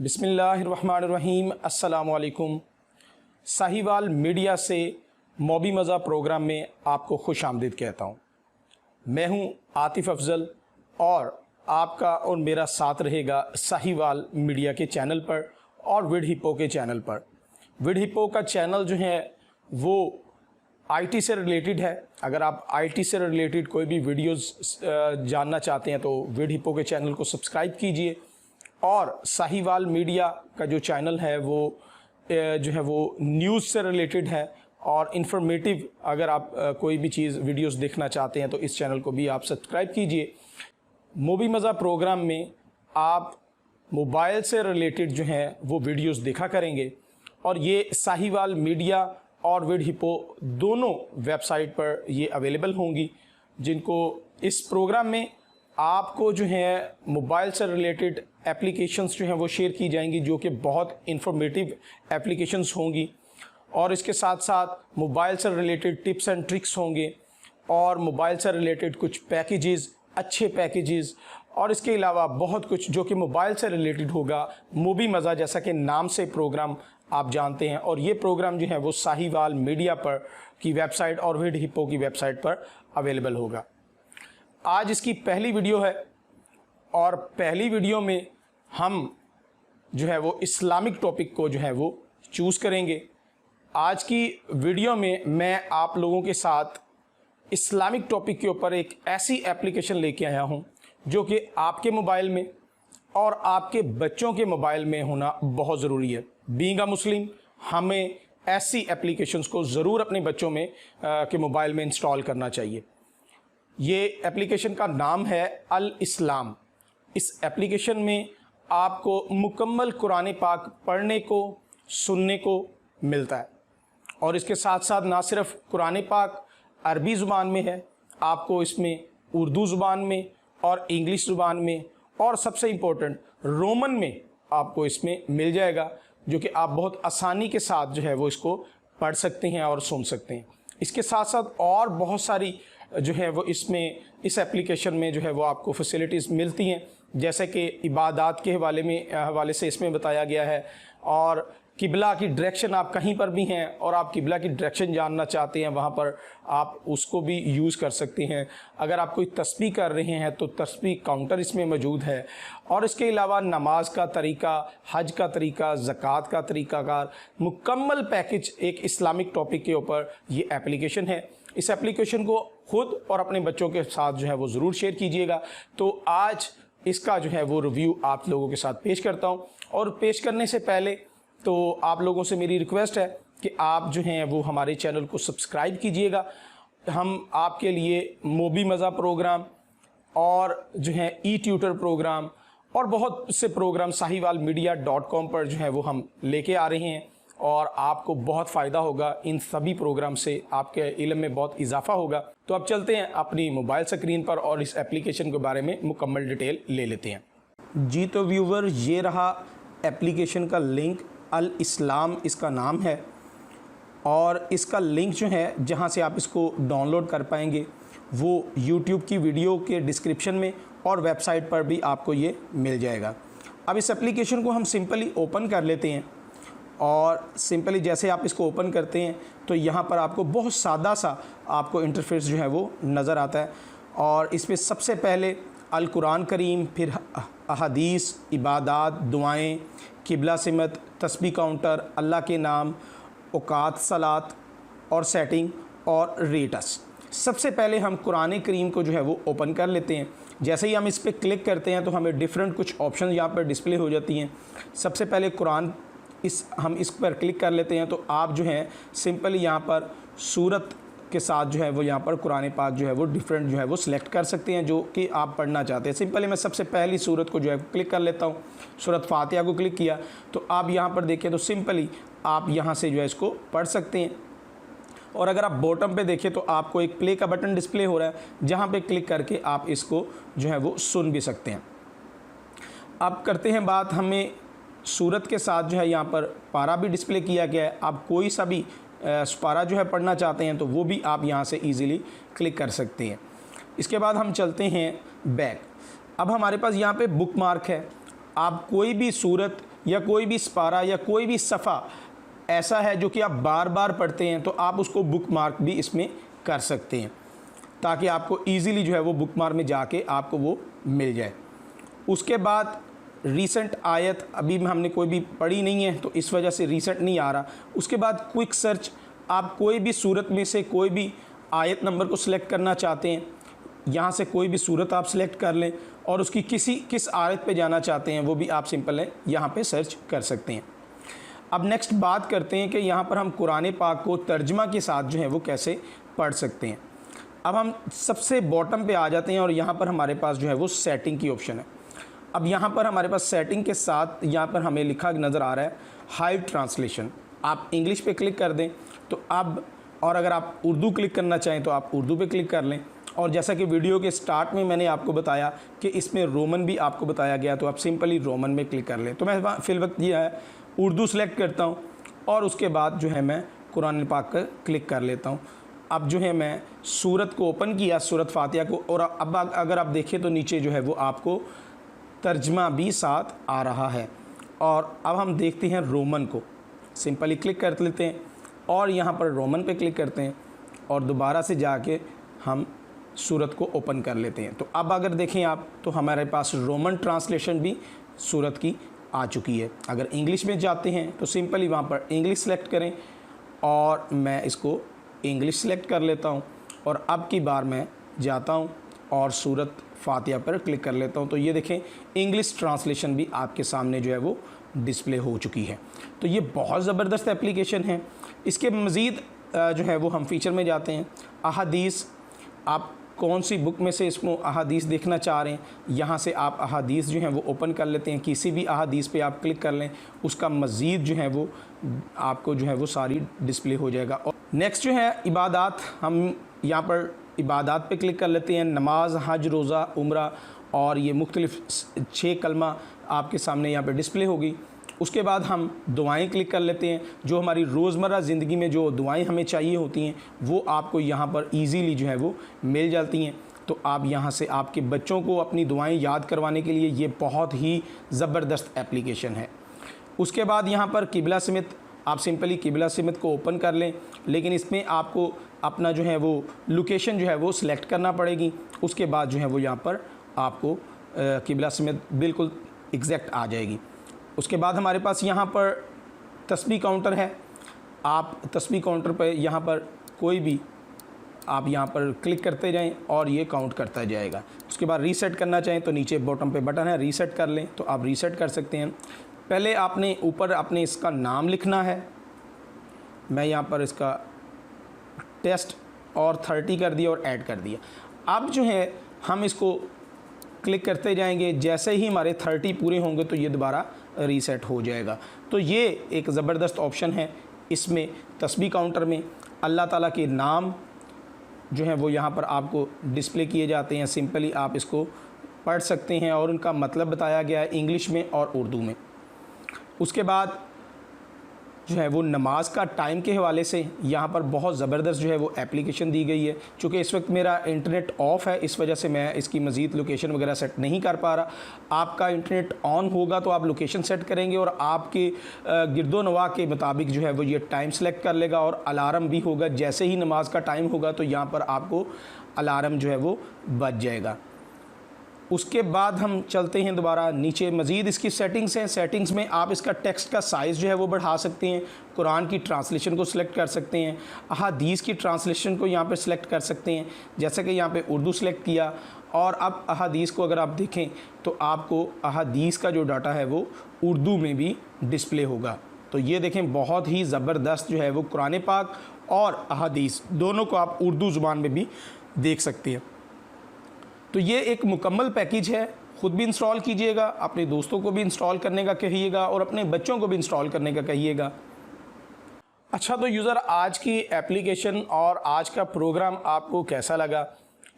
बिस्मिल्लाहिर्रहमानिर्रहीम। अस्सलामु अलैकुम। साहिवाल मीडिया से मौबी मज़ा प्रोग्राम में आपको खुश आमदीद कहता हूँ। मैं हूँ आतिफ़ अफ़ज़ल और आपका और मेरा साथ रहेगा साहिवाल मीडिया के चैनल पर और विड हिप्पो के चैनल पर। विड हिप्पो का चैनल जो है वो आईटी से रिलेटेड है। अगर आप आईटी से रिलेटेड कोई भी वीडियोस जानना चाहते हैं तो विड हिप्पो के चैनल को सब्सक्राइब कीजिए। और साहिवाल मीडिया का जो चैनल है वो जो है वो न्यूज़ से रिलेटेड है और इन्फॉर्मेटिव। अगर आप कोई भी चीज़ वीडियोस देखना चाहते हैं तो इस चैनल को भी आप सब्सक्राइब कीजिए। मौबी मज़ा प्रोग्राम में आप मोबाइल से रिलेटेड जो है वो वीडियोस देखा करेंगे और ये साहिवाल मीडिया और विड हिप्पो दोनों वेबसाइट पर ये अवेलेबल होंगी, जिनको इस प्रोग्राम में आपको जो है मोबाइल से रिलेटेड एप्लीकेशंस जो हैं वो शेयर की जाएंगी, जो कि बहुत इन्फॉर्मेटिव एप्लीकेशंस होंगी। और इसके साथ साथ मोबाइल से रिलेटेड टिप्स एंड ट्रिक्स होंगे और मोबाइल से रिलेटेड कुछ पैकेजेस, अच्छे पैकेजेस, और इसके अलावा बहुत कुछ जो कि मोबाइल से रिलेटेड होगा। मौबी मज़ा जैसा कि नाम से प्रोग्राम आप जानते हैं, और ये प्रोग्राम जो है वो साहिवाल मीडिया पर की वेबसाइट और विड हिप्पो की वेबसाइट पर अवेलेबल होगा। आज इसकी पहली वीडियो है और पहली वीडियो में हम जो है वो इस्लामिक टॉपिक को जो है वो चूज़ करेंगे। आज की वीडियो में मैं आप लोगों के साथ इस्लामिक टॉपिक के ऊपर एक ऐसी एप्लीकेशन लेके आया हूं जो कि आपके मोबाइल में और आपके बच्चों के मोबाइल में होना बहुत ज़रूरी है। बीइंग अ मुस्लिम हमें ऐसी एप्लीकेशंस को ज़रूर अपने बच्चों में के मोबाइल में इंस्टॉल करना चाहिए। ये एप्लीकेशन का नाम है अल इस्लाम। इस एप्लीकेशन में आपको मुकम्मल कुरान पाक पढ़ने को, सुनने को मिलता है और इसके साथ साथ ना सिर्फ कुरान पाक अरबी ज़ुबान में है, आपको इसमें उर्दू ज़ुबान में और इंग्लिश ज़ुबान में और सबसे इम्पोर्टेंट रोमन में आपको इसमें मिल जाएगा, जो कि आप बहुत आसानी के साथ जो है वो इसको पढ़ सकते हैं और सुन सकते हैं। इसके साथ साथ और बहुत सारी जो है वो इसमें इस एप्लीकेशन में जो है वो आपको फैसिलिटीज़ मिलती हैं, जैसे कि इबादत के हवाले से इसमें बताया गया है। और किबला की डायरेक्शन, आप कहीं पर भी हैं और आप किबला की डायरेक्शन जानना चाहते हैं, वहाँ पर आप उसको भी यूज़ कर सकते हैं। अगर आप कोई तस्बीह कर रहे हैं तो तस्बीह काउंटर इसमें मौजूद है। और इसके अलावा नमाज का तरीका, हज का तरीका, ज़कात का तरीक़ाकार, मुकम्मल पैकेज एक इस्लामिक टॉपिक के ऊपर ये एप्लीकेशन है। इस एप्लीकेशन को खुद और अपने बच्चों के साथ जो है वो ज़रूर शेयर कीजिएगा। तो आज इसका जो है वो रिव्यू आप लोगों के साथ पेश करता हूँ। और पेश करने से पहले तो आप लोगों से मेरी रिक्वेस्ट है कि आप जो हैं वो हमारे चैनल को सब्सक्राइब कीजिएगा। हम आपके लिए मौबी मज़ा प्रोग्राम और जो है ई ट्यूटर प्रोग्राम और बहुत से प्रोग्राम sahiwalmedia.com पर जो है वो हम लेके आ रहे हैं और आपको बहुत फ़ायदा होगा। इन सभी प्रोग्राम से आपके इल्म में बहुत इजाफा होगा। तो अब चलते हैं अपनी मोबाइल स्क्रीन पर और इस एप्लीकेशन के बारे में मुकम्मल डिटेल ले लेते हैं। जी तो व्यूवर, ये रहा एप्लीकेशन का लिंक। अल इस्लाम इसका नाम है और इसका लिंक जो है जहां से आप इसको डाउनलोड कर पाएंगे वो यूट्यूब की वीडियो के डिस्क्रिप्शन में और वेबसाइट पर भी आपको ये मिल जाएगा। अब इस एप्लीकेशन को हम सिंपली ओपन कर लेते हैं और सिंपली जैसे आप इसको ओपन करते हैं तो यहाँ पर आपको बहुत सादा सा आपको इंटरफेस जो है वो नज़र आता है। और इसमें सबसे पहले अल कुरान करीम, फिर अहदीस, इबादत, दुआएं, किबला सिमत, तस्बीह काउंटर, अल्लाह के नाम, औकात सलात और सेटिंग और रेटस। सबसे पहले हम कुरान करीम को जो है वो ओपन कर लेते हैं। जैसे ही हम इस पर क्लिक करते हैं तो हमें डिफरेंट कुछ ऑप्शन यहाँ पर डिस्प्ले हो जाती हैं। सबसे पहले कुरान हम इस पर क्लिक कर लेते हैं तो आप जो है सिंपली यहाँ पर सूरत के साथ जो है वो यहाँ पर कुरान पाक जो है वो डिफरेंट जो है वो सिलेक्ट कर सकते हैं जो कि आप पढ़ना चाहते हैं। सिंपली मैं सबसे पहली सूरत को जो है क्लिक कर लेता हूँ। सूरत फातिहा को क्लिक किया तो आप यहाँ पर देखें तो सिंपली आप यहाँ से जो है इसको पढ़ सकते हैं। और अगर आप बॉटम पे देखें तो आपको एक प्ले का बटन डिस्प्ले हो रहा है, जहाँ पे क्लिक करके आप इसको जो है वो सुन भी सकते हैं। अब करते हैं बात, हमें सूरत के साथ जो है यहाँ पर पारा भी डिस्प्ले किया गया है। आप कोई सा भी पारा जो है पढ़ना चाहते हैं तो वो भी आप यहाँ से ईज़िली क्लिक कर सकते हैं। इसके बाद हम चलते हैं बैक। अब हमारे पास यहाँ पे बुक मार्क है। आप कोई भी सूरत या कोई भी स्पारा या कोई भी सफ़ा ऐसा है जो कि आप बार बार पढ़ते हैं, तो आप उसको बुक मार्क भी इसमें कर सकते हैं, ताकि आपको ईज़िली जो है वो बुक मार्क में जाके आपको वो मिल जाए। उसके बाद रीसेंट आयत अभी हमने कोई भी पढ़ी नहीं है, तो इस वजह से रीसेंट नहीं आ रहा। उसके बाद क्विक सर्च, आप कोई भी सूरत में से कोई भी आयत नंबर को सिलेक्ट करना चाहते हैं, यहाँ से कोई भी सूरत आप सिलेक्ट कर लें और उसकी किस आयत पे जाना चाहते हैं वो भी आप सिंपल है यहाँ पे सर्च कर सकते हैं। अब नेक्स्ट बात करते हैं कि यहाँ पर हम कुरान पाक को तर्जमा के साथ जो है वो कैसे पढ़ सकते हैं। अब हम सबसे बॉटम पे आ जाते हैं और यहाँ पर हमारे पास जो है वो सेटिंग की ऑप्शन है। अब यहाँ पर हमारे पास सेटिंग के साथ यहाँ पर हमें लिखा नज़र आ रहा है हाइड ट्रांसलेशन। आप इंग्लिश पे क्लिक कर दें तो अब, और अगर आप उर्दू क्लिक करना चाहें तो आप उर्दू पे क्लिक कर लें। और जैसा कि वीडियो के स्टार्ट में मैंने आपको बताया कि इसमें रोमन भी आपको बताया गया, तो आप सिंपली रोमन में क्लिक कर लें। तो मैं फिल वक्त ये है उर्दू सेलेक्ट करता हूँ और उसके बाद जो है मैं कुरान पाक पर क्लिक कर लेता हूँ। अब जो है मैं सूरत को ओपन किया, सूरत फातिहा को, और अब अगर आप देखें तो नीचे जो है वो आपको तर्जमा भी साथ आ रहा है। और अब हम देखते हैं रोमन को, सिंपली क्लिक कर लेते हैं और यहाँ पर रोमन पे क्लिक करते हैं और दोबारा से जाके हम सूरत को ओपन कर लेते हैं। तो अब अगर देखें आप तो हमारे पास रोमन ट्रांसलेशन भी सूरत की आ चुकी है। अगर इंग्लिश में जाते हैं तो सिंपली वहाँ पर इंग्लिश सेलेक्ट करें और मैं इसको इंग्लिश सेलेक्ट कर लेता हूँ और अब की बार मैं जाता हूँ और सूरत फातिहा पर क्लिक कर लेता हूँ। तो ये देखें इंग्लिश ट्रांसलेशन भी आपके सामने जो है वो डिस्प्ले हो चुकी है। तो ये बहुत ज़बरदस्त एप्लीकेशन है। इसके मज़ीद जो है वो हम फीचर में जाते हैं। अहादीस, आप कौन सी बुक में से इसको अहादीस देखना चाह रहे हैं, यहाँ से आप अहादीस जो हैं वो ओपन कर लेते हैं। किसी भी अहादीस पे आप क्लिक कर लें, उसका मज़ीद जो है वो आपको जो है वो सारी डिस्प्ले हो जाएगा। और नेक्स्ट जो है इबादात, हम यहाँ पर इबादात पे क्लिक कर लेते हैं। नमाज, हज, रोज़ा, उम्रा, और ये मुख्तलिफ़ 6 कलमा आपके सामने यहाँ पे डिस्प्ले होगी। उसके बाद हम दुआएं क्लिक कर लेते हैं। जो हमारी रोज़मर्रा ज़िंदगी में जो दुआएं हमें चाहिए होती हैं वो आपको यहाँ पर इजीली जो है वो मिल जाती हैं। तो आप यहाँ से आपके बच्चों को अपनी दुआएं याद करवाने के लिए ये बहुत ही ज़बरदस्त एप्लीकेशन है। उसके बाद यहाँ पर किबला समित, आप सिंपली किबला समित को ओपन कर लें, लेकिन इसमें आपको अपना जो है वो लोकेशन जो है वो सिलेक्ट करना पड़ेगी। उसके बाद जो है वो यहाँ पर आपको किबला समित बिल्कुल एग्जैक्ट आ जाएगी। उसके बाद हमारे पास यहाँ पर तस्बीह काउंटर है। आप तस्बीह काउंटर पर यहाँ पर कोई भी आप यहाँ पर क्लिक करते जाएं और ये काउंट करता जाएगा। उसके बाद रीसेट करना चाहें तो नीचे बॉटम पे बटन है, रीसेट कर लें तो आप रीसेट कर सकते हैं। पहले आपने ऊपर अपने इसका नाम लिखना है। मैं यहाँ पर इसका टेस्ट और 30 कर दिया और ऐड कर दिया। अब जो है हम इसको क्लिक करते जाएंगे, जैसे ही हमारे 30 पूरे होंगे तो ये दोबारा रीसेट हो जाएगा। तो ये एक ज़बरदस्त ऑप्शन है। इसमें तस्बीह काउंटर में अल्लाह ताला के नाम जो हैं वो यहाँ पर आपको डिस्प्ले किए जाते हैं। सिंपली आप इसको पढ़ सकते हैं और उनका मतलब बताया गया है इंग्लिश में और उर्दू में। उसके बाद जो है वो नमाज का टाइम के हवाले से यहाँ पर बहुत ज़बरदस्त जो है वो एप्लीकेशन दी गई है। चूँकि इस वक्त मेरा इंटरनेट ऑफ़ है, इस वजह से मैं इसकी मज़ीद लोकेशन वगैरह सेट नहीं कर पा रहा। आपका इंटरनेट ऑन होगा तो आप लोकेशन सेट करेंगे और आपके गिरदो नवा के मुताबिक जो है वो ये टाइम सेलेक्ट कर लेगा और अलार्म भी होगा। जैसे ही नमाज का टाइम होगा तो यहाँ पर आपको अलार्म जो है वो बज जाएगा। उसके बाद हम चलते हैं दोबारा नीचे, मज़ीद इसकी सेटिंग्स हैं। सेटिंग्स में आप इसका टेक्स्ट का साइज़ जो है वो बढ़ा सकते हैं, कुरान की ट्रांसलेशन को सिलेक्ट कर सकते हैं, अहादीस की ट्रांसलेशन को यहाँ पे सिलेक्ट कर सकते हैं, जैसे कि यहाँ पे उर्दू सेलेक्ट किया। और अब अहादीस को अगर आप देखें तो आपको अहादीस का जो डाटा है वो उर्दू में भी डिस्प्ले होगा। तो ये देखें बहुत ही ज़बरदस्त जो है वो कुरान पाक और अहादीस दोनों को आप उर्दू ज़ुबान में भी देख सकते हैं। तो ये एक मुकम्मल पैकेज है। ख़ुद भी इंस्टॉल कीजिएगा, अपने दोस्तों को भी इंस्टॉल करने का कहिएगा और अपने बच्चों को भी इंस्टॉल करने का कहिएगा। अच्छा, तो यूज़र आज की एप्लीकेशन और आज का प्रोग्राम आपको कैसा लगा,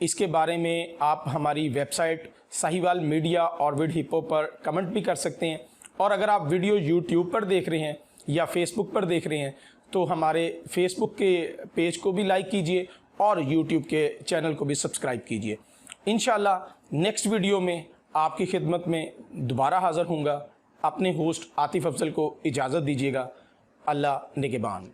इसके बारे में आप हमारी वेबसाइट साहिवाल मीडिया और विड हिप्पो पर कमेंट भी कर सकते हैं। और अगर आप वीडियो यूट्यूब पर देख रहे हैं या फेसबुक पर देख रहे हैं तो हमारे फेसबुक के पेज को भी लाइक कीजिए और यूट्यूब के चैनल को भी सब्सक्राइब कीजिए। इंशाल्लाह नेक्स्ट वीडियो में आपकी खिदमत में दोबारा हाज़िर होऊंगा। अपने होस्ट आतिफ अफजल को इजाज़त दीजिएगा। अल्लाह निगहबान।